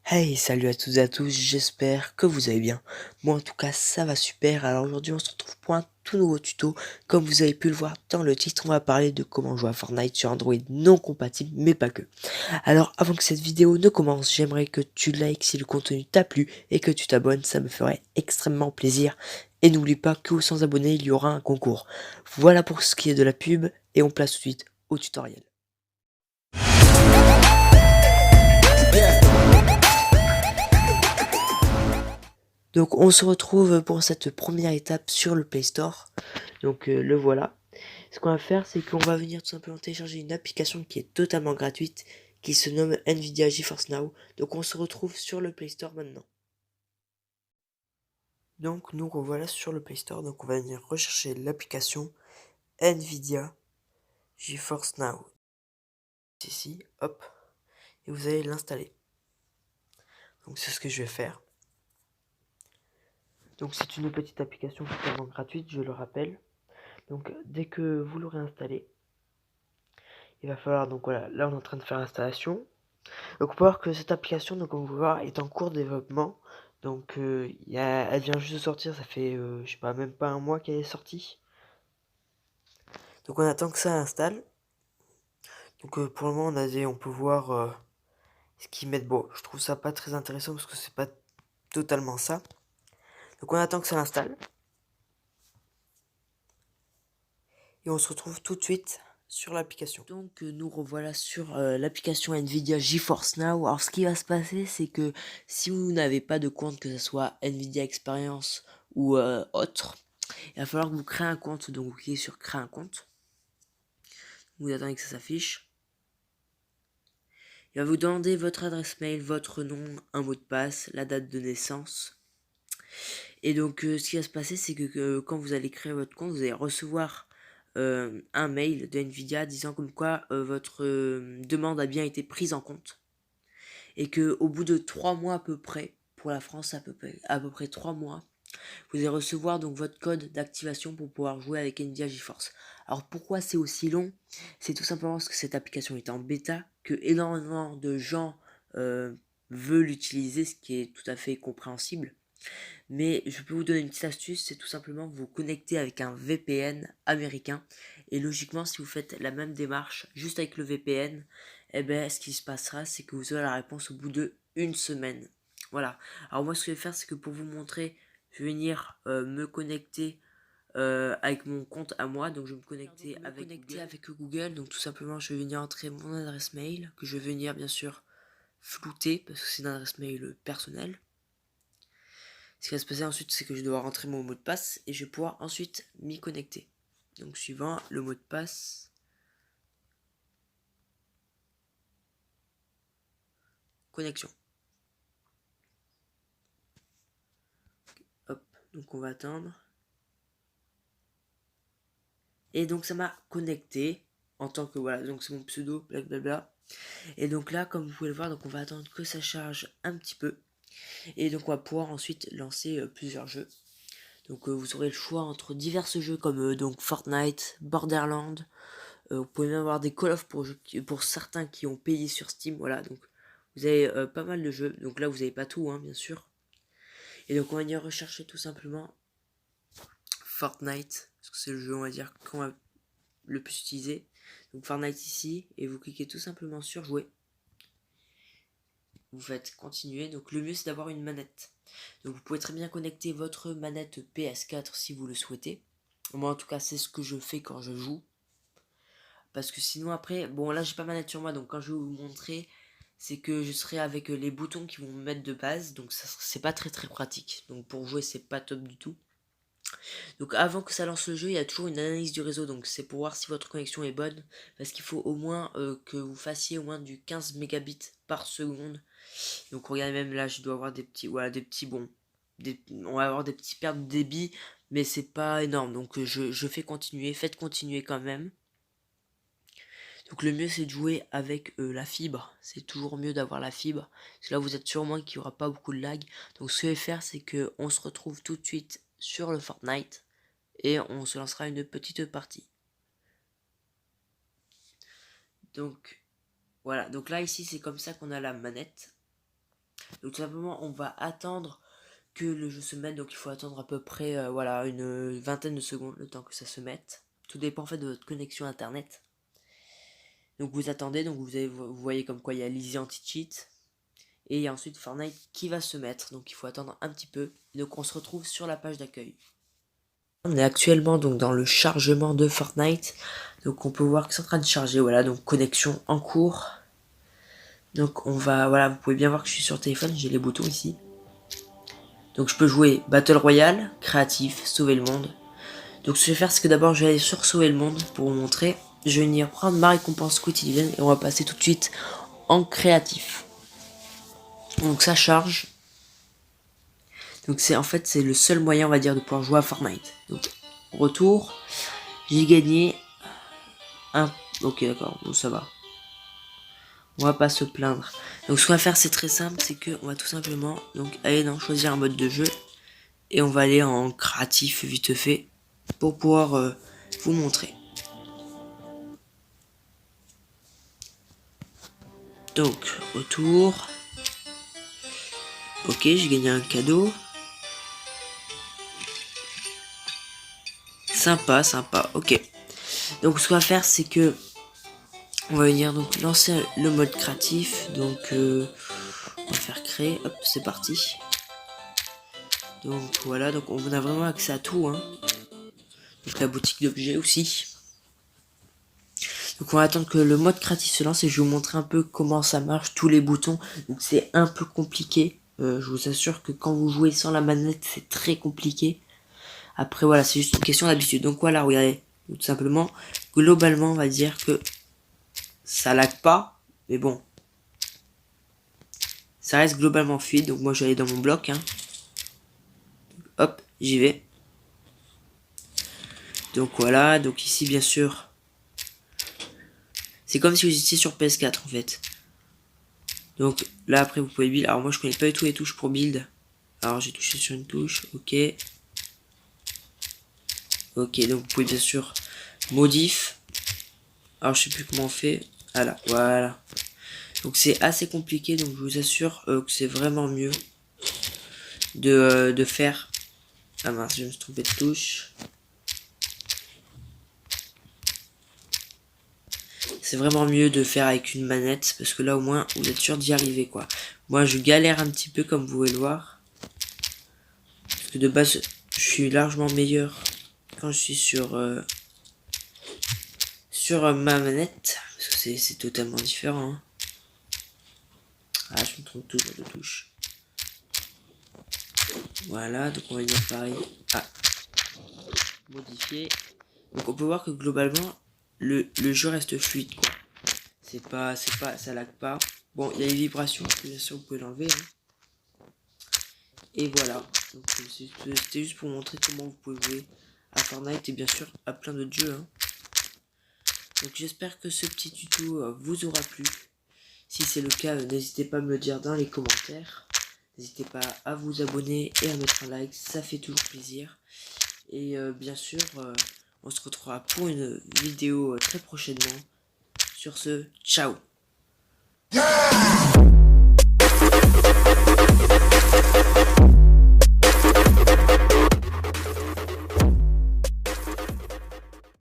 Hey, salut à toutes et à tous, j'espère que vous allez bien. Moi en tout cas ça va super. Alors aujourd'hui on se retrouve pour un tout nouveau tuto. Comme vous avez pu le voir dans le titre, on va parler de comment jouer à Fortnite sur Android non compatible, mais pas que. Alors avant que cette vidéo ne commence, j'aimerais que tu likes si le contenu t'a plu et que tu t'abonnes, ça me ferait extrêmement plaisir. Et n'oublie pas que sans abonnés, il y aura un concours. Voilà pour ce qui est de la pub et on passe tout de suite au tutoriel. Donc on se retrouve pour cette première étape sur le Play Store. Donc le voilà. Ce qu'on va faire, c'est qu'on va venir tout simplement télécharger une application qui est totalement gratuite, qui se nomme Nvidia GeForce Now. Donc on se retrouve sur le Play Store maintenant. Donc nous revoilà sur le Play Store. Donc on va venir rechercher l'application Nvidia GeForce Now. Ici, hop, et vous allez l'installer. Donc c'est ce que je vais faire. Donc c'est une petite application totalement gratuite, je le rappelle. Donc dès que vous l'aurez installée, il va falloir, donc voilà, là on est en train de faire l'installation. Donc on peut voir que cette application, donc comme vous pouvez voir, est en cours de développement. Donc elle vient juste de sortir, ça fait je sais pas, même pas un mois qu'elle est sortie. Donc on attend que ça installe. Donc pour le moment on peut voir ce qu'ils mettent. Bon, je trouve ça pas très intéressant parce que c'est pas totalement ça. Donc on attend que ça installe. Et on se retrouve tout de suite sur l'application. Donc nous revoilà sur l'application Nvidia GeForce Now. Alors ce qui va se passer, c'est que si vous n'avez pas de compte, que ce soit Nvidia Experience ou autre, il va falloir que vous créez un compte. Donc vous cliquez sur créer un compte. Vous attendez que ça s'affiche. Il va vous demander votre adresse mail, votre nom, un mot de passe, la date de naissance. Et donc ce qui va se passer, c'est que quand vous allez créer votre compte, vous allez recevoir un mail de Nvidia disant comme quoi votre demande a bien été prise en compte et que au bout de 3 mois à peu près, pour la France à peu près 3 mois, vous allez recevoir donc votre code d'activation pour pouvoir jouer avec Nvidia GeForce. Alors pourquoi c'est aussi long? C'est tout simplement parce que cette application est en bêta, que énormément de gens veulent l'utiliser, ce qui est tout à fait compréhensible. Mais je peux vous donner une petite astuce, c'est tout simplement vous connecter avec un VPN américain. Et logiquement, si vous faites la même démarche juste avec le VPN, eh ben, ce qui se passera, c'est que vous aurez la réponse au bout de une semaine. Voilà. Alors moi, ce que je vais faire, c'est que pour vous montrer, je vais venir me connecter avec mon compte à moi. Donc je vais me connecter avec Google. Donc tout simplement, je vais venir entrer mon adresse mail, que je vais venir bien sûr flouter, parce que c'est une adresse mail personnelle. Ce qui va se passer ensuite, c'est que je dois rentrer mon mot de passe et je vais pouvoir ensuite m'y connecter. Donc suivant le mot de passe, connexion. Hop, donc on va attendre. Et donc ça m'a connecté en tant que voilà, donc c'est mon pseudo, blablabla. Et donc là, comme vous pouvez le voir, donc on va attendre que ça charge un petit peu. Et donc on va pouvoir ensuite lancer plusieurs jeux. Donc vous aurez le choix entre divers jeux comme donc Fortnite, Borderlands. Vous pouvez même avoir des Call of pour certains qui ont payé sur Steam. Voilà, donc vous avez pas mal de jeux. Donc là, vous n'avez pas tout, hein, bien sûr. Et donc on va venir rechercher tout simplement Fortnite, parce que c'est le jeu, on va dire, qu'on va le plus utiliser. Donc Fortnite ici, et vous cliquez tout simplement sur jouer. Vous faites continuer. Donc le mieux, c'est d'avoir une manette. Donc vous pouvez très bien connecter votre manette PS4 si vous le souhaitez. Moi, en tout cas, c'est ce que je fais quand je joue. Parce que sinon après, bon là j'ai pas ma manette sur moi, donc quand je vais vous montrer, c'est que je serai avec les boutons qui vont me mettre de base, donc ça c'est pas très très pratique. Donc pour jouer c'est pas top du tout. Donc avant que ça lance le jeu, il y a toujours une analyse du réseau, donc c'est pour voir si votre connexion est bonne, parce qu'il faut au moins que vous fassiez au moins du 15 mégabits par seconde. Donc regardez, même là je dois avoir des petits, voilà, des petits bons, on va avoir des petits pertes de débit, mais c'est pas énorme, donc je fais continuer, faites continuer quand même. Donc le mieux c'est de jouer avec la fibre, c'est toujours mieux d'avoir la fibre, parce que là vous êtes sûrement qu'il n'y aura pas beaucoup de lag. Donc ce que je vais faire, c'est que on se retrouve tout de suite sur le Fortnite, et on se lancera une petite partie. Donc voilà, donc là ici c'est comme ça qu'on a la manette. Donc tout simplement on va attendre que le jeu se mette, donc il faut attendre à peu près voilà une vingtaine de secondes le temps que ça se mette. Tout dépend en fait de votre connexion internet. Donc vous attendez, donc vous voyez comme quoi il y a l'Easy Anti-Cheat. Et il y a ensuite Fortnite qui va se mettre, donc il faut attendre un petit peu. Et donc on se retrouve sur la page d'accueil. On est actuellement donc dans le chargement de Fortnite. Donc on peut voir que c'est en train de charger, voilà, donc connexion en cours. Donc on va, voilà, vous pouvez bien voir que je suis sur téléphone, j'ai les boutons ici. Donc je peux jouer Battle Royale, créatif, sauver le monde. Donc ce que je vais faire, c'est que d'abord je vais aller sur sauver le monde pour vous montrer. Je vais venir prendre ma récompense quotidienne et on va passer tout de suite en créatif. Donc ça charge. Donc c'est en fait c'est le seul moyen on va dire de pouvoir jouer à Fortnite. Donc retour, j'ai gagné un. Ok d'accord, bon ça va. On va pas se plaindre. Donc ce qu'on va faire c'est très simple, c'est que on va tout simplement donc aller dans choisir un mode de jeu et on va aller en créatif vite fait pour pouvoir vous montrer. Donc retour. Ok, j'ai gagné un cadeau. Sympa, sympa, ok. Donc ce qu'on va faire c'est que on va venir donc lancer le mode créatif. Donc on va faire créer, hop c'est parti. Donc voilà, donc on a vraiment accès à tout hein. Donc la boutique d'objets aussi. Donc on va attendre que le mode créatif se lance et je vais vous montrer un peu comment ça marche, tous les boutons. Donc c'est un peu compliqué, je vous assure que quand vous jouez sans la manette c'est très compliqué. Après voilà, c'est juste une question d'habitude. Donc voilà, regardez, tout simplement, globalement on va dire que ça lag pas, mais bon, ça reste globalement fluide. Donc moi je vais aller dans mon bloc, hein. Hop, j'y vais. Donc voilà, donc ici bien sûr, c'est comme si vous étiez sur PS4 en fait. Donc là après vous pouvez build. Alors moi je connais pas du tout les touches pour build. Alors j'ai touché sur une touche, ok. Ok, donc vous pouvez bien sûr modif. Alors je sais plus comment on fait. Voilà. Donc c'est assez compliqué, donc je vous assure que c'est vraiment mieux de faire. Ah mince, je me suis trompé de touche. C'est vraiment mieux de faire avec une manette parce que là au moins vous êtes sûr d'y arriver quoi. Moi je galère un petit peu comme vous pouvez le voir. Parce que de base je suis largement meilleur quand je suis sur ma manette. Parce que c'est totalement différent. Hein. Ah je me trompe toujours de touche. Voilà, donc on va dire pareil. Ah, modifier. Donc on peut voir que globalement le jeu reste fluide quoi. Ça lag pas. Bon, il y a les vibrations, bien sûr vous pouvez l'enlever. Hein. Et voilà. Donc c'était juste pour montrer comment vous pouvez jouer à Fortnite et bien sûr à plein d'autres jeux. Hein. Donc j'espère que ce petit tuto vous aura plu. Si c'est le cas, n'hésitez pas à me le dire dans les commentaires. N'hésitez pas à vous abonner et à mettre un like, ça fait toujours plaisir. Et bien sûr, on se retrouvera pour une vidéo très prochainement. Sur ce, ciao!